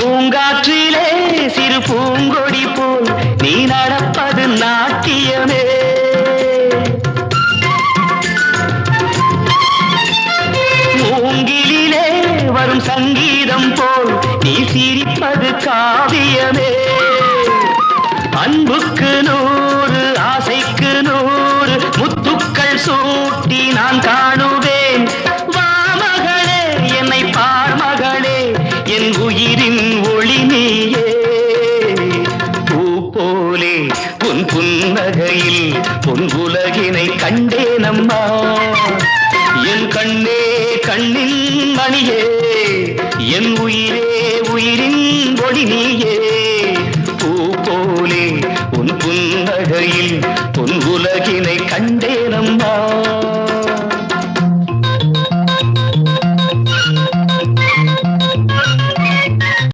பூங்காற்றிலே சிறு பூங்கொடி போல் நீ நடப்பது நாட்டியமே. மூங்கிலே வரும் சங்கீதம் போல் நீ சிரிப்பது காவியமே. அன்புக்கு 100 ஆசைக்கு 100 முத்துக்கள் சூட்டி நான் காணுவேன். வா மகளே என்னை பார் மகளே என் உயிரின் ஒளி நீயே. பூ போலே உன் புன்னகையில் பொன் உலகினை கண்டேனம்மா. என் கண்ணே கண்ணின் மணியே என் உயிரே உயிரின் ஒளி நீயே. பூ போலே உன் புன்னகையில் பொன் உலகினை